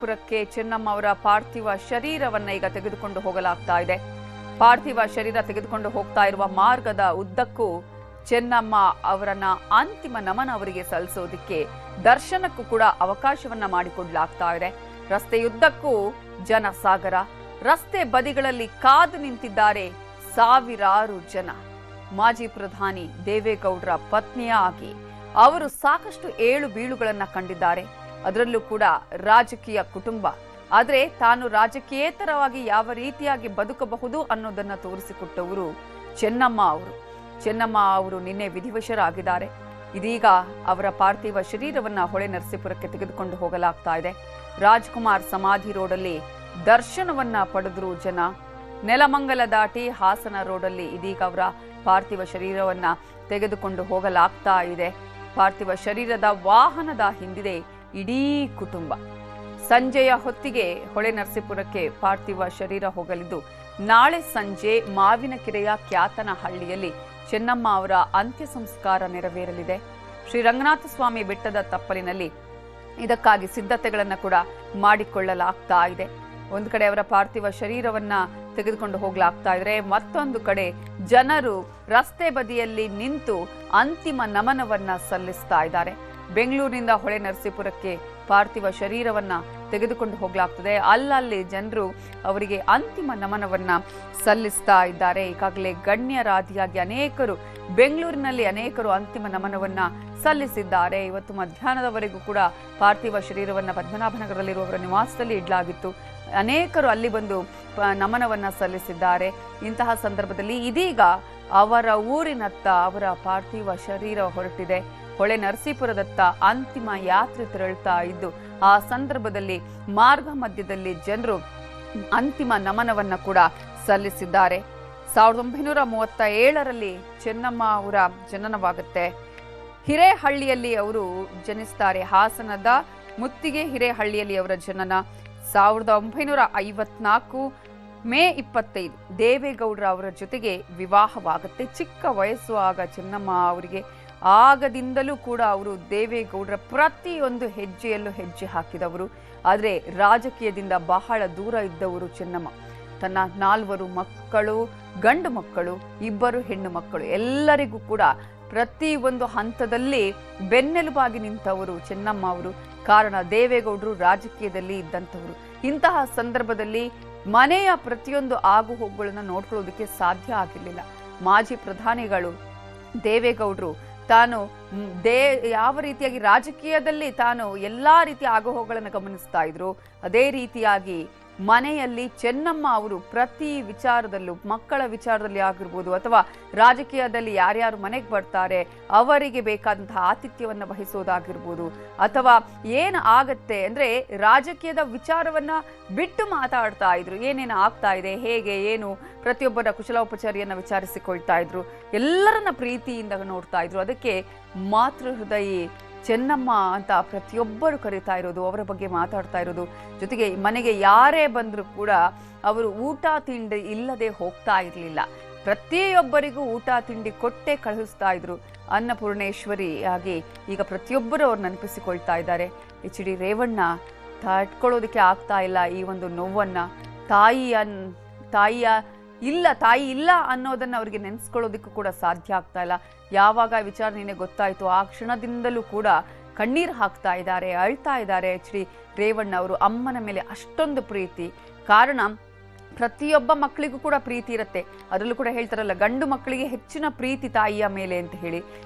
ಪುರಕ್ಕೆ ಚೆನ್ನಮ್ಮ ಅವರ ಪಾರ್ಥಿವ ಶರೀರವನ್ನ ಈಗ ತೆಗೆದುಕೊಂಡು ಹೋಗಲಾಗ್ತಾ ಇದೆ. ಪಾರ್ಥಿವ ಶರೀರ ತೆಗೆದುಕೊಂಡು ಹೋಗ್ತಾ ಇರುವ ಮಾರ್ಗದ ಉದ್ದಕ್ಕೂ ಚೆನ್ನಮ್ಮ ಅವರನ್ನ ಅಂತಿಮ ನಮನ ಅವರಿಗೆ ಸಲ್ಲಿಸೋದಕ್ಕೆ ದರ್ಶನಕ್ಕೂ ಕೂಡ ಅವಕಾಶವನ್ನ ಮಾಡಿಕೊಡ್ಲಾಗ್ತಾ ಇದೆ. ರಸ್ತೆಯುದ್ದಕ್ಕೂ ಜನಸಾಗರ, ರಸ್ತೆ ಬದಿಗಳಲ್ಲಿ ಕಾದು ನಿಂತಿದ್ದಾರೆ ಸಾವಿರಾರು ಜನ. ಮಾಜಿ ಪ್ರಧಾನಿ ದೇವೇಗೌಡರ ಪತ್ನಿಯಾಗಿ ಅವರು ಸಾಕಷ್ಟು ಏಳು ಬೀಳುಗಳನ್ನ ಕಂಡಿದ್ದಾರೆ. ಅದರಲ್ಲೂ ಕೂಡ ರಾಜಕೀಯ ಕುಟುಂಬ, ಆದರೆ ತಾನು ರಾಜಕೀಯೇತರವಾಗಿ ಯಾವ ರೀತಿಯಾಗಿ ಬದುಕಬಹುದು ಅನ್ನೋದನ್ನ ತೋರಿಸಿಕೊಟ್ಟವರು ಚೆನ್ನಮ್ಮ ಅವರು. ಚೆನ್ನಮ್ಮ ಅವರು ನಿನ್ನೆ ವಿಧಿವಶರಾಗಿದ್ದಾರೆ. ಇದೀಗ ಅವರ ಪಾರ್ಥಿವ ಶರೀರವನ್ನ ಹೊಳೆನರಸೀಪುರಕ್ಕೆ ತೆಗೆದುಕೊಂಡು ಹೋಗಲಾಗ್ತಾ ಇದೆ. ರಾಜ್ಕುಮಾರ್ ಸಮಾಧಿ ರೋಡಲ್ಲಿ ದರ್ಶನವನ್ನ ಪಡೆದ್ರು ಜನ. ನೆಲಮಂಗಲ ದಾಟಿ ಹಾಸನ ರೋಡಲ್ಲಿ ಇದೀಗ ಅವರ ಪಾರ್ಥಿವ ಶರೀರವನ್ನ ತೆಗೆದುಕೊಂಡು ಹೋಗಲಾಗ್ತಾ ಇದೆ. ಪಾರ್ಥಿವ ಶರೀರದ ವಾಹನದ ಹಿಂದಿದೆ ಇಡೀ ಕುಟುಂಬ. ಸಂಜೆಯ ಹೊತ್ತಿಗೆ ಹೊಳೆನರಸೀಪುರಕ್ಕೆ ಪಾರ್ಥಿವ ಶರೀರ ಹೋಗಲಿದ್ದು, ನಾಳೆ ಸಂಜೆ ಮಾವಿನಕೆರೆಯ ಕ್ಯಾತನಹಳ್ಳಿಯಲ್ಲಿ ಚೆನ್ನಮ್ಮ ಅವರ ಅಂತ್ಯ ಸಂಸ್ಕಾರ ನೆರವೇರಲಿದೆ. ಶ್ರೀ ರಂಗನಾಥ ಸ್ವಾಮಿ ಬೆಟ್ಟದ ತಪ್ಪಲಿನಲ್ಲಿ ಇದಕ್ಕಾಗಿ ಸಿದ್ಧತೆಗಳನ್ನು ಕೂಡ ಮಾಡಿಕೊಳ್ಳಲಾಗ್ತಾ ಇದೆ. ಒಂದು ಕಡೆ ಅವರ ಪಾರ್ಥಿವ ಶರೀರವನ್ನ ತೆಗೆದುಕೊಂಡು ಹೋಗ್ಲಾಗ್ತಾ ಇದ್ರೆ, ಮತ್ತೊಂದು ಕಡೆ ಜನರು ರಸ್ತೆ ಬದಿಯಲ್ಲಿ ನಿಂತು ಅಂತಿಮ ನಮನವನ್ನ ಸಲ್ಲಿಸ್ತಾ ಇದ್ದಾರೆ. ಬೆಂಗಳೂರಿನಿಂದ ಹೊಳೆನರಸೀಪುರಕ್ಕೆ ಪಾರ್ಥಿವ ಶರೀರವನ್ನ ತೆಗೆದುಕೊಂಡು ಹೋಗ್ಲಾಗ್ತದೆ. ಅಲ್ಲಲ್ಲಿ ಜನರು ಅವರಿಗೆ ಅಂತಿಮ ನಮನವನ್ನ ಸಲ್ಲಿಸ್ತಾ ಇದ್ದಾರೆ. ಈಗಾಗಲೇ ಗಣ್ಯರಾದಿಯಾಗಿ ಅನೇಕರು ಬೆಂಗಳೂರಿನಲ್ಲಿ ಅನೇಕರು ಅಂತಿಮ ನಮನವನ್ನ ಸಲ್ಲಿಸಿದ್ದಾರೆ. ಇವತ್ತು ಮಧ್ಯಾಹ್ನದವರೆಗೂ ಕೂಡ ಪಾರ್ಥಿವ ಶರೀರವನ್ನ ಪದ್ಮನಾಭನಗರದಲ್ಲಿರುವವರ ನಿವಾಸದಲ್ಲಿ ಇಡಲಾಗಿತ್ತು. ಅನೇಕರು ಅಲ್ಲಿ ಬಂದು ನಮನವನ್ನ ಸಲ್ಲಿಸಿದ್ದಾರೆ. ಇಂತಹ ಸಂದರ್ಭದಲ್ಲಿ ಇದೀಗ ಅವರ ಊರಿನತ್ತ ಅವರ ಪಾರ್ಥಿವ ಶರೀರ ಹೊರಟಿದೆ. ಹೊಳೆನರಸೀಪುರದತ್ತ ಅಂತಿಮ ಯಾತ್ರೆ ತೆರಳುತ್ತಾ ಇದ್ದು, ಆ ಸಂದರ್ಭದಲ್ಲಿ ಮಾರ್ಗ ಮಧ್ಯದಲ್ಲಿ ಜನರು ಅಂತಿಮ ನಮನವನ್ನ ಕೂಡ ಸಲ್ಲಿಸಿದ್ದಾರೆ. 1937ರಲ್ಲಿ ಚೆನ್ನಮ್ಮ ಅವರ ಜನನವಾಗುತ್ತೆ. ಹಿರೇಹಳ್ಳಿಯಲ್ಲಿ ಅವರು ಜನಿಸ್ತಾರೆ. ಹಾಸನದ ಮುತ್ತಿಗೆ ಹಿರೇಹಳ್ಳಿಯಲ್ಲಿ ಅವರ ಜನನ. 1954 ಮೇ 25 ದೇವೇಗೌಡರ ಅವರ ಜೊತೆಗೆ ವಿವಾಹವಾಗುತ್ತೆ. ಚಿಕ್ಕ ವಯಸ್ಸು ಆಗ ಚೆನ್ನಮ್ಮ ಅವರಿಗೆ. ಆಗದಿಂದಲೂ ಕೂಡ ಅವರು ದೇವೇಗೌಡರ ಪ್ರತಿಯೊಂದು ಹೆಜ್ಜೆಯಲ್ಲೂ ಹೆಜ್ಜೆ ಹಾಕಿದವರು. ಆದರೆ ರಾಜಕೀಯದಿಂದ ಬಹಳ ದೂರ ಇದ್ದವರು ಚೆನ್ನಮ್ಮ. ತನ್ನ 4 ಮಕ್ಕಳು, ಗಂಡು ಮಕ್ಕಳು, 2 ಹೆಣ್ಣು ಮಕ್ಕಳು, ಎಲ್ಲರಿಗೂ ಕೂಡ ಪ್ರತಿ ಒಂದು ಹಂತದಲ್ಲಿ ಬೆನ್ನೆಲುಬಾಗಿ ನಿಂತವರು ಚೆನ್ನಮ್ಮ ಅವರು. ಕಾರಣ ದೇವೇಗೌಡರು ರಾಜಕೀಯದಲ್ಲಿ ಇದ್ದಂಥವರು. ಇಂತಹ ಸಂದರ್ಭದಲ್ಲಿ ಮನೆಯ ಪ್ರತಿಯೊಂದು ಆಗು ಹೋಗುಗಳನ್ನು ನೋಡ್ಕೊಳ್ಳೋದಕ್ಕೆ ಸಾಧ್ಯ ಆಗಿರಲಿಲ್ಲ. ಮಾಜಿ ಪ್ರಧಾನಿಗಳು ದೇವೇಗೌಡರು ತಾನು ಯಾವ ರೀತಿಯಾಗಿ ರಾಜಕೀಯದಲ್ಲಿ ತಾನು ಎಲ್ಲಾ ರೀತಿಯ ಆಗುಹೋಗುಗಳನ್ನು ಗಮನಿಸ್ತಾ ಇದ್ರು, ಅದೇ ರೀತಿಯಾಗಿ ಮನೆಯಲ್ಲಿ ಚೆನ್ನಮ್ಮ ಅವರು ಪ್ರತಿ ವಿಚಾರದಲ್ಲೂ, ಮಕ್ಕಳ ವಿಚಾರದಲ್ಲಿ ಆಗಿರ್ಬೋದು ಅಥವಾ ರಾಜಕೀಯದಲ್ಲಿ ಯಾರ್ಯಾರು ಮನೆಗೆ ಬರ್ತಾರೆ ಅವರಿಗೆ ಬೇಕಾದಂತಹ ಆತಿಥ್ಯವನ್ನು ವಹಿಸೋದಾಗಿರ್ಬೋದು, ಅಥವಾ ಏನು ಆಗತ್ತೆ ಅಂದ್ರೆ ರಾಜಕೀಯದ ವಿಚಾರವನ್ನ ಬಿಟ್ಟು ಮಾತಾಡ್ತಾ ಇದ್ರು. ಏನೇನು ಆಗ್ತಾ ಇದೆ, ಹೇಗೆ ಏನು, ಪ್ರತಿಯೊಬ್ಬರ ಕುಶಲೋಪಚಾರಿಯನ್ನ ವಿಚಾರಿಸಿಕೊಳ್ತಾ ಇದ್ರು. ಎಲ್ಲರನ್ನ ಪ್ರೀತಿಯಿಂದ ನೋಡ್ತಾ ಇದ್ರು. ಅದಕ್ಕೆ ಮಾತೃ ಹೃದಯಿ ಚೆನ್ನಮ್ಮ ಅಂತ ಪ್ರತಿಯೊಬ್ಬರು ಕರೀತಾ ಇರೋದು, ಅವರ ಬಗ್ಗೆ ಮಾತಾಡ್ತಾ ಇರೋದು. ಜೊತೆಗೆ ಮನೆಗೆ ಯಾರೇ ಬಂದರೂ ಕೂಡ ಅವರು ಊಟ ತಿಂಡಿ ಇಲ್ಲದೆ ಹೋಗ್ತಾ ಇರಲಿಲ್ಲ. ಪ್ರತಿಯೊಬ್ಬರಿಗೂ ಊಟ ತಿಂಡಿ ಕೊಟ್ಟೆ ಕಳಿಸ್ತಾ ಇದ್ರು. ಅನ್ನಪೂರ್ಣೇಶ್ವರಿ ಆಗಿ ಈಗ ಪ್ರತಿಯೊಬ್ಬರು ಅವ್ರು ನೆನಪಿಸಿಕೊಳ್ತಾ ಇದ್ದಾರೆ. ಎಚ್ ಡಿ ರೇವಣ್ಣ ತಡ್ಕೊಳ್ಳೋದಕ್ಕೆ ಆಗ್ತಾ ಇಲ್ಲ ಈ ಒಂದು ನೋವನ್ನ. ತಾಯಿ ಇಲ್ಲ ಅನ್ನೋದನ್ನ ಅವರಿಗೆ ನೆನೆಸ್ಕೊಳ್ಳೋದಕ್ಕೂ ಕೂಡ ಸಾಧ್ಯ ಆಗ್ತಾ ಇಲ್ಲ. ಯಾವಾಗ ವಿಚಾರ ನಿನ್ನೆ ಗೊತ್ತಾಯ್ತು ಆ ಕ್ಷಣದಿಂದಲೂ ಕೂಡ ಕಣ್ಣೀರು ಹಾಕ್ತಾ ಇದ್ದಾರೆ, ಅಳ್ತಾ ಇದ್ದಾರೆ. ಎಚ್ ಡಿ ರೇವಣ್ಣ ಅವರು ಅಮ್ಮನ ಮೇಲೆ ಅಷ್ಟೊಂದು ಪ್ರೀತಿ. ಕಾರಣ ಪ್ರತಿಯೊಬ್ಬ ಮಕ್ಕಳಿಗೂ ಕೂಡ ಪ್ರೀತಿ ಇರುತ್ತೆ. ಅದರಲ್ಲೂ ಕೂಡ ಹೇಳ್ತಾರಲ್ಲ, ಗಂಡು ಮಕ್ಕಳಿಗೆ ಹೆಚ್ಚಿನ ಪ್ರೀತಿ ತಾಯಿಯ ಮೇಲೆ ಅಂತ ಹೇಳಿ.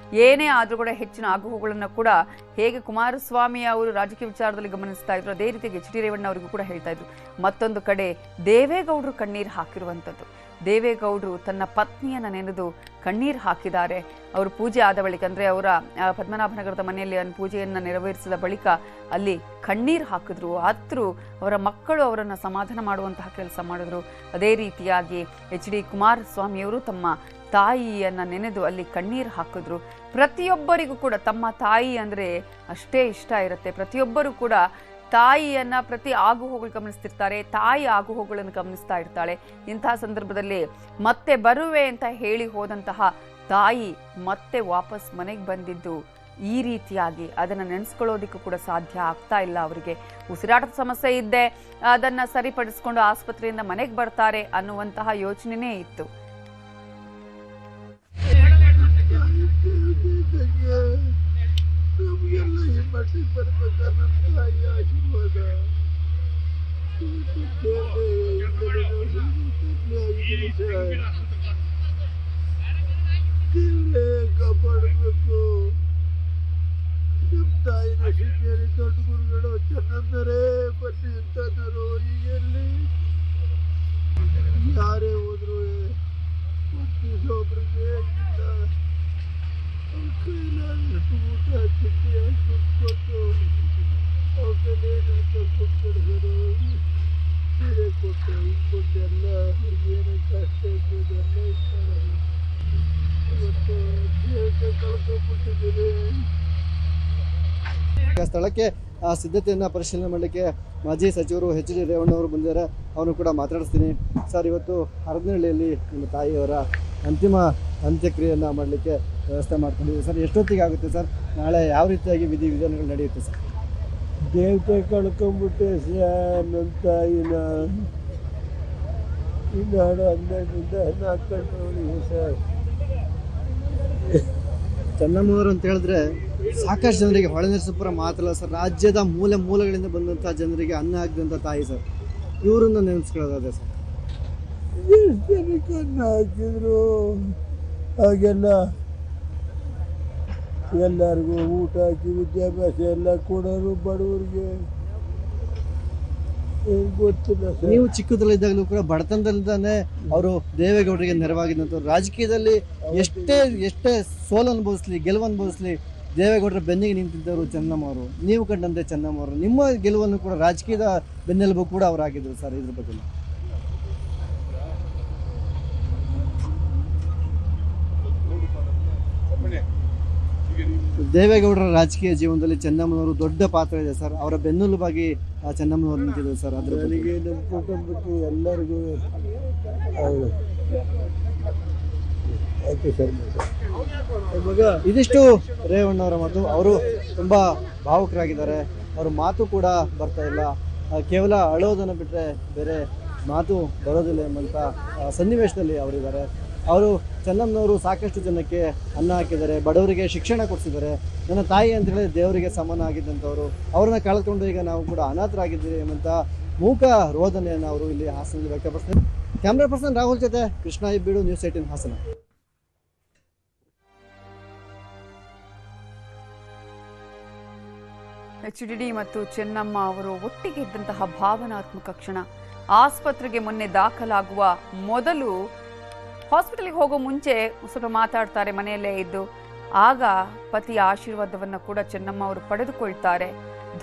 ಏನೇ ಆದ್ರೂ ಕೂಡ ಹೆಚ್ಚಿನ ಆಗುಹೋಗುಗಳನ್ನು ಕೂಡ ಹೇಗೆ ಕುಮಾರಸ್ವಾಮಿ ಅವರು ರಾಜಕೀಯ ವಿಚಾರದಲ್ಲಿ ಗಮನಿಸ್ತಾ ಇದ್ರು, ಅದೇ ರೀತಿಯಾಗಿ ಎಚ್ ಡಿ ರೇವಣ್ಣ ಅವರಿಗೂ ಕೂಡ ಹೇಳ್ತಾ ಇದ್ರು. ಮತ್ತೊಂದು ಕಡೆ ದೇವೇಗೌಡರು ಕಣ್ಣೀರು ಹಾಕಿರುವಂಥದ್ದು. ದೇವೇಗೌಡರು ತನ್ನ ಪತ್ನಿಯನ್ನ ನೆನೆದು ಕಣ್ಣೀರು ಹಾಕಿದ್ದಾರೆ. ಅವರು ಪೂಜೆ ಆದ ಬಳಿಕ, ಅಂದ್ರೆ ಅವರ ಪದ್ಮನಾಭನಗರದ ಮನೆಯಲ್ಲಿ ಪೂಜೆಯನ್ನ ನೆರವೇರಿಸಿದ ಬಳಿಕ ಅಲ್ಲಿ ಕಣ್ಣೀರು ಹಾಕಿದ್ರು, ಅತ್ರು. ಅವರ ಮಕ್ಕಳು ಅವರನ್ನು ಸಮಾಧಾನ ಮಾಡುವಂತಹ ಕೆಲಸ ಮಾಡಿದ್ರು. ಅದೇ ರೀತಿಯಾಗಿ ಎಚ್ ಡಿ ಕುಮಾರಸ್ವಾಮಿಯವರು ತಮ್ಮ ತಾಯಿಯನ್ನ ನೆನೆದು ಅಲ್ಲಿ ಕಣ್ಣೀರು ಹಾಕಿದ್ರು. ಪ್ರತಿಯೊಬ್ಬರಿಗೂ ಕೂಡ ತಮ್ಮ ತಾಯಿ ಅಂದ್ರೆ ಅಷ್ಟೇ ಇಷ್ಟ ಇರುತ್ತೆ. ಪ್ರತಿಯೊಬ್ಬರು ಕೂಡ ತಾಯಿಯನ್ನ ಪ್ರತಿ ಆಗುಹೋಗಳು ಗಮನಿಸ್ತಿರ್ತಾರೆ, ತಾಯಿ ಆಗುಹೋಗಳನ್ನು ಗಮನಿಸ್ತಾ ಇರ್ತಾಳೆ. ಇಂತಹ ಸಂದರ್ಭದಲ್ಲಿ ಮತ್ತೆ ಬರುವೆ ಅಂತ ಹೇಳಿ ಹೋದಂತಹ ತಾಯಿ ಮತ್ತೆ ವಾಪಸ್ ಮನೆಗೆ ಬಂದಿದ್ದು ಈ ರೀತಿಯಾಗಿ ಅದನ್ನು ನೆನೆಸ್ಕೊಳ್ಳೋದಕ್ಕೂ ಕೂಡ ಸಾಧ್ಯ ಆಗ್ತಾ ಇಲ್ಲ ಅವರಿಗೆ. ಉಸಿರಾಟದ ಸಮಸ್ಯೆ ಇದ್ದೆ ಅದನ್ನು ಸರಿಪಡಿಸ್ಕೊಂಡು ಆಸ್ಪತ್ರೆಯಿಂದ ಮನೆಗೆ ಬರ್ತಾರೆ ಅನ್ನುವಂತಹ ಯೋಚನೆನೇ ಇತ್ತು. ಕಾಪಾಡಬೇಕು. ನಮ್ಮ ತಾಯಿನ ಶಿಕ್ಷೆಯಲ್ಲಿ ದೊಡ್ಡ ಗುರುಗಳು ಚೆನ್ನಂದರೆ ಬನ್ನಿ ಅಂತಂದರು. ಈಗೆಲ್ಲಿ ಯಾರೇ ಹೋದ್ರು ಒಂದು ದಿವಸ ಒಬ್ರಿಗೆ ಇಲ್ಲ. ಅವ್ರ ಕೈಲಾದಷ್ಟು ಊಟ ಚಿಟ್ಟಿ ಕೊಟ್ಟು ಅವ್ರ ಕೈಲೇನು ಕೊಟ್ಬಿಡ್ತಾರೆ. ಸೀರೆ ಕೊಟ್ಟು ಇದು ಕೊಟ್ಟು ಎಲ್ಲ ಅವ್ರಿಗೇನು ಕಷ್ಟ ಇದ್ದದೆಲ್ಲ ಇರ್ತಾರೆ. ಇವತ್ತು ಜೀವಕ್ಕೆ ಕಳ್ಕೊಂಡ್ಬಿಟ್ಟಿದ್ದೀರಿ. ಸ್ಥಳಕ್ಕೆ ಸಿದ್ಧತೆಯನ್ನು ಪರಿಶೀಲನೆ ಮಾಡಲಿಕ್ಕೆ ಮಾಜಿ ಸಚಿವರು ಎಚ್ ಡಿ ರೇವಣ್ಣವರು ಬಂದಿದ್ದಾರೆ. ಅವನು ಕೂಡ ಮಾತಾಡಿಸ್ತೀನಿ. ಸರ್, ಇವತ್ತು ಹರದನಹಳ್ಳಿಯಲ್ಲಿ ನಿಮ್ಮ ತಾಯಿಯವರ ಅಂತಿಮ ಅಂತ್ಯಕ್ರಿಯೆಯನ್ನು ಮಾಡಲಿಕ್ಕೆ ವ್ಯವಸ್ಥೆ ಮಾಡ್ಕೊಂಡಿದ್ದೀವಿ ಸರ್. ಎಷ್ಟೊತ್ತಿಗೆ ಆಗುತ್ತೆ ಸರ್? ನಾಳೆ ಯಾವ ರೀತಿಯಾಗಿ ವಿಧಿವಿಧಾನಗಳು ನಡೆಯುತ್ತೆ ಸರ್? ದೇವತೆ ಕಳ್ಕೊಂಡ್ಬಿಟ್ಟೆ ಸರ್ ನನ್ನ ತಾಯಿನ. ಇನ್ನಾಡು 12ರಿಂದ ಹಾಕೊಂಡ್ರಿ ಸರ್. ಚೆನ್ನಮ್ಮನವರು ಅಂತ ಹೇಳಿದ್ರೆ ಸಾಕಷ್ಟು ಜನರಿಗೆ ಹೊಳೆನರಸೀಪುರ ಮಾತ್ರ ಅಲ್ಲ ಸರ್, ರಾಜ್ಯದ ಮೂಲೆ ಮೂಲೆಗಳಿಂದ ಬಂದಂಥ ಜನರಿಗೆ ಅನ್ನ ಹಾಕಿದಂಥ ತಾಯಿ ಸರ್. ಇವರನ್ನು ನೆನೆಸ್ಕೊಳ್ಳೋದಾದ್ರೆ ಸರ್, ಎಷ್ಟು ಜನಕ್ಕೆ ಅನ್ನ ಹಾಕಿದ್ರು ಹಾಗೆಲ್ಲ ಎಲ್ಲರಿಗೂ ಊಟ ಹಾಕಿ ವಿದ್ಯಾಭ್ಯಾಸ ಎಲ್ಲ ಕೊಡೋರು ಬಡವರಿಗೆ. ಗೊತ್ತಿಲ್ಲ ಸರ್. ನೀವು ಚಿಕ್ಕದಲ್ಲಿದ್ದಾಗಲೂ ಕೂಡ ಬಡತನದಲ್ಲಿದ್ದಾನೆ ಅವರು ದೇವೇಗೌಡರಿಗೆ ನೆರವಾಗಿದ್ದಂಥವ್ರು. ರಾಜಕೀಯದಲ್ಲಿ ಎಷ್ಟೇ ಸೋಲು ಅನುಭವಿಸ್ಲಿ, ಗೆಲುವು ಅನುಭವಿಸ್ಲಿ, ದೇವೇಗೌಡರ ಬೆನ್ನಿಗೆ ನಿಂತಿದ್ದವರು ಚೆನ್ನಮ್ಮ ಅವರು. ನೀವು ಕಂಡಂತೆ ಚೆನ್ನಮ್ಮ ಅವರು ನಿಮ್ಮ ಗೆಲುವನ್ನು ಕೂಡ ರಾಜಕೀಯದ ಬೆನ್ನೆಲುಬು ಕೂಡ ಅವರಾಗಿದ್ದರು ಸರ್. ಇದ್ರ ಬಗ್ಗೆ ದೇವೇಗೌಡರ ರಾಜಕೀಯ ಜೀವನದಲ್ಲಿ ಚೆನ್ನಮ್ಮನವರು ದೊಡ್ಡ ಪಾತ್ರ ಇದೆ ಸರ್. ಅವರ ಬೆನ್ನೆಲುಬಾಗಿ ಚೆನ್ನಮ್ಮನವರು ನಿಂತಿದ್ದಾರೆ ಸರ್. ಅದ್ರ ನನಗೆ ನಮ್ಮ ಕುಟುಂಬಕ್ಕೆ ಎಲ್ಲರಿಗೂ ಇದಿಷ್ಟು ರೇವಣ್ಣವರ ಮಾತು. ಅವರು ತುಂಬ ಭಾವುಕರಾಗಿದ್ದಾರೆ. ಅವ್ರ ಮಾತು ಕೂಡ ಬರ್ತಾ ಇಲ್ಲ. ಕೇವಲ ಅಳೋದನ್ನು ಬಿಟ್ಟರೆ ಬೇರೆ ಮಾತು ಬರೋದಿಲ್ಲ ಎಂಬಂಥ ಸನ್ನಿವೇಶದಲ್ಲಿ ಅವರಿದ್ದಾರೆ. ಅವರು ಚೆನ್ನಮ್ಮನವರು ಸಾಕಷ್ಟು ಜನಕ್ಕೆ ಅನ್ನ ಹಾಕಿದ್ದಾರೆ, ಬಡವರಿಗೆ ಶಿಕ್ಷಣ ಕೊಡಿಸಿದ್ದಾರೆ. ನನ್ನ ತಾಯಿ ಅಂತ ಹೇಳಿದ್ರೆ ದೇವರಿಗೆ ಸಮಾನ ಆಗಿದ್ದಂಥವ್ರು. ಅವ್ರನ್ನ ಕಳೆದುಕೊಂಡು ಈಗ ನಾವು ಕೂಡ ಅನಾಥರಾಗಿದ್ದೀವಿ ಎಂಬಂಥ ಮೂಕ ರೋದನೆಯನ್ನು ಅವರು ಇಲ್ಲಿ ಹಾಸನದಲ್ಲಿ ವ್ಯಕ್ತಪಡಿಸ್ತಾರೆ. ಕ್ಯಾಮ್ರಾ ಪರ್ಸನ್ ರಾಹುಲ್ ಜೊತೆ ಕೃಷ್ಣ ಇಬ್ಬೀಡು, ನ್ಯೂಸ್ 18 ಹಾಸನ. HDD ಮತ್ತು ಚೆನ್ನಮ್ಮ ಅವರು ಒಟ್ಟಿಗೆ ಇದ್ದಂತಹ ಭಾವನಾತ್ಮಕ ಕ್ಷಣ. ಆಸ್ಪತ್ರೆಗೆ ಮೊನ್ನೆ ದಾಖಲಾಗುವ ಮೊದಲು ಹಾಸ್ಪಿಟಲ್ಗೆ ಹೋಗೋ ಮುಂಚೆ ಸ್ವಲ್ಪ ಮಾತಾಡ್ತಾರೆ ಮನೆಯಲ್ಲೇ ಇದ್ದು. ಆಗ ಪತಿಯ ಆಶೀರ್ವಾದವನ್ನು ಕೂಡ ಚೆನ್ನಮ್ಮ ಅವರು ಪಡೆದುಕೊಳ್ತಾರೆ.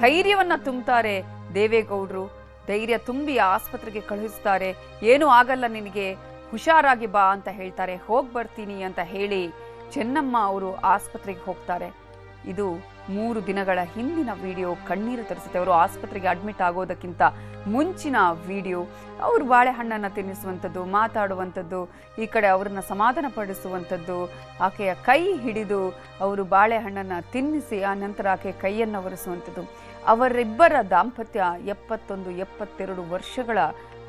ಧೈರ್ಯವನ್ನ ತುಂಬುತ್ತಾರೆ ದೇವೇಗೌಡರು. ಧೈರ್ಯ ತುಂಬಿ ಆಸ್ಪತ್ರೆಗೆ ಕಳುಹಿಸ್ತಾರೆ. ಏನೂ ಆಗಲ್ಲ ನಿನಗೆ, ಹುಷಾರಾಗಿ ಬಾ ಅಂತ ಹೇಳ್ತಾರೆ. ಹೋಗಿ ಬರ್ತೀನಿ ಅಂತ ಹೇಳಿ ಚೆನ್ನಮ್ಮ ಅವರು ಆಸ್ಪತ್ರೆಗೆ ಹೋಗ್ತಾರೆ. ಇದು 3 ದಿನಗಳ ಹಿಂದಿನ ವಿಡಿಯೋ ಕಣ್ಣೀರು ತರಿಸುತ್ತೆ. ಅವರು ಆಸ್ಪತ್ರೆಗೆ ಅಡ್ಮಿಟ್ ಆಗೋದಕ್ಕಿಂತ ಮುಂಚಿನ ವಿಡಿಯೋ. ಅವರು ಬಾಳೆಹಣ್ಣನ್ನು ತಿನ್ನಿಸುವಂಥದ್ದು, ಮಾತಾಡುವಂಥದ್ದು, ಈ ಕಡೆ ಅವರನ್ನು ಸಮಾಧಾನ ಪಡಿಸುವಂಥದ್ದು, ಆಕೆಯ ಕೈ ಹಿಡಿದು ಅವರು ಬಾಳೆಹಣ್ಣನ್ನು ತಿನ್ನಿಸಿ ಆ ನಂತರ ಆಕೆಯ ಕೈಯನ್ನು ಒರೆಸುವಂಥದ್ದು. ಅವರಿಬ್ಬರ ದಾಂಪತ್ಯ 71-72 ವರ್ಷಗಳ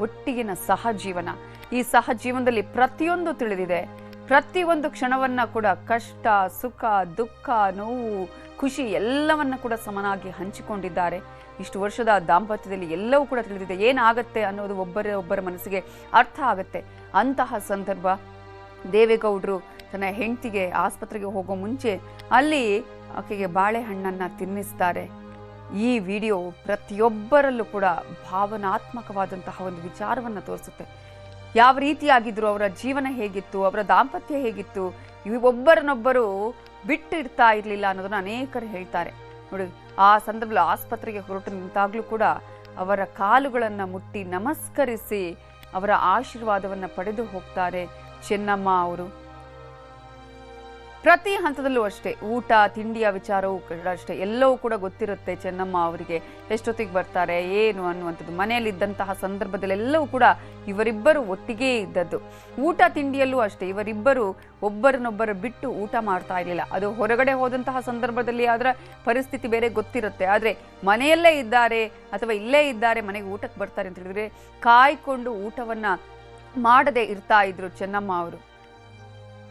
ಒಟ್ಟಿಗಿನ ಸಹಜೀವನ. ಈ ಸಹಜೀವನದಲ್ಲಿ ಪ್ರತಿಯೊಂದು ತಿಳಿದಿದೆ. ಪ್ರತಿಯೊಂದು ಕ್ಷಣವನ್ನ ಕೂಡ ಕಷ್ಟ, ಸುಖ, ದುಃಖ, ನೋವು, ಖುಷಿ ಎಲ್ಲವನ್ನ ಕೂಡ ಸಮನಾಗಿ ಹಂಚಿಕೊಂಡಿದ್ದಾರೆ. ಇಷ್ಟು ವರ್ಷದ ದಾಂಪತ್ಯದಲ್ಲಿ ಎಲ್ಲವೂ ಕೂಡ ತಿಳಿದಿದೆ. ಏನಾಗತ್ತೆ ಅನ್ನೋದು ಒಬ್ಬರ ಮನಸ್ಸಿಗೆ ಅರ್ಥ ಆಗತ್ತೆ. ಅಂತಹ ಸಂದರ್ಭ ದೇವೇಗೌಡರು ತನ್ನ ಹೆಂಡತಿಗೆ ಆಸ್ಪತ್ರೆಗೆ ಹೋಗೋ ಮುಂಚೆ ಅಲ್ಲಿ ಆಕೆಗೆ ಬಾಳೆಹಣ್ಣನ್ನು ತಿನ್ನಿಸ್ತಾರೆ. ಈ ವಿಡಿಯೋ ಪ್ರತಿಯೊಬ್ಬರಲ್ಲೂ ಕೂಡ ಭಾವನಾತ್ಮಕವಾದಂತಹ ಒಂದು ವಿಚಾರವನ್ನು ತೋರಿಸುತ್ತೆ. ಯಾವ ರೀತಿಯಾಗಿದ್ರು, ಅವರ ಜೀವನ ಹೇಗಿತ್ತು, ಅವರ ದಾಂಪತ್ಯ ಹೇಗಿತ್ತು, ಒಬ್ಬರನ್ನೊಬ್ಬರು ಬಿಟ್ಟಿಡ್ತಾ ಇರಲಿಲ್ಲ ಅನ್ನೋದನ್ನ ಅನೇಕರು ಹೇಳ್ತಾರೆ. ನೋಡಿ, ಆ ಸಂದರ್ಭದಲ್ಲಿ ಆಸ್ಪತ್ರೆಗೆ ಹೊರಟು ನಿಂತಾಗ್ಲೂ ಕೂಡ ಅವರ ಕಾಲುಗಳನ್ನು ಮುಟ್ಟಿ ನಮಸ್ಕರಿಸಿ ಅವರ ಆಶೀರ್ವಾದವನ್ನು ಪಡೆದು ಹೋಗ್ತಾರೆ ಚೆನ್ನಮ್ಮ ಅವರು. ಪ್ರತಿ ಹಂತದಲ್ಲೂ ಅಷ್ಟೇ, ಊಟ ತಿಂಡಿಯ ವಿಚಾರವೂ ಕೂಡ ಅಷ್ಟೇ, ಎಲ್ಲವೂ ಕೂಡ ಗೊತ್ತಿರುತ್ತೆ ಚೆನ್ನಮ್ಮ ಅವರಿಗೆ. ಎಷ್ಟೊತ್ತಿಗೆ ಬರ್ತಾರೆ ಏನು ಅನ್ನುವಂಥದ್ದು, ಮನೆಯಲ್ಲಿದ್ದಂತಹ ಸಂದರ್ಭದಲ್ಲೆಲ್ಲವೂ ಕೂಡ ಇವರಿಬ್ಬರು ಒಟ್ಟಿಗೆ ಇದ್ದದ್ದು. ಊಟ ತಿಂಡಿಯಲ್ಲೂ ಅಷ್ಟೇ, ಇವರಿಬ್ಬರು ಒಬ್ಬರನ್ನೊಬ್ಬರು ಬಿಟ್ಟು ಊಟ ಮಾಡ್ತಾ ಇರಲಿಲ್ಲ. ಅದು ಹೊರಗಡೆ ಹೋದಂತಹ ಸಂದರ್ಭದಲ್ಲಿ ಆದ್ರೆ ಪರಿಸ್ಥಿತಿ ಬೇರೆ ಗೊತ್ತಿರುತ್ತೆ. ಆದರೆ ಮನೆಯಲ್ಲೇ ಇದ್ದಾರೆ ಅಥವಾ ಇಲ್ಲೇ ಇದ್ದಾರೆ, ಮನೆಗೆ ಊಟಕ್ಕೆ ಬರ್ತಾರೆ ಅಂತ ಹೇಳಿದ್ರೆ ಕಾಯ್ಕೊಂಡು ಊಟವನ್ನ ಮಾಡದೆ ಇರ್ತಾ ಇದ್ರು ಚೆನ್ನಮ್ಮ ಅವರು.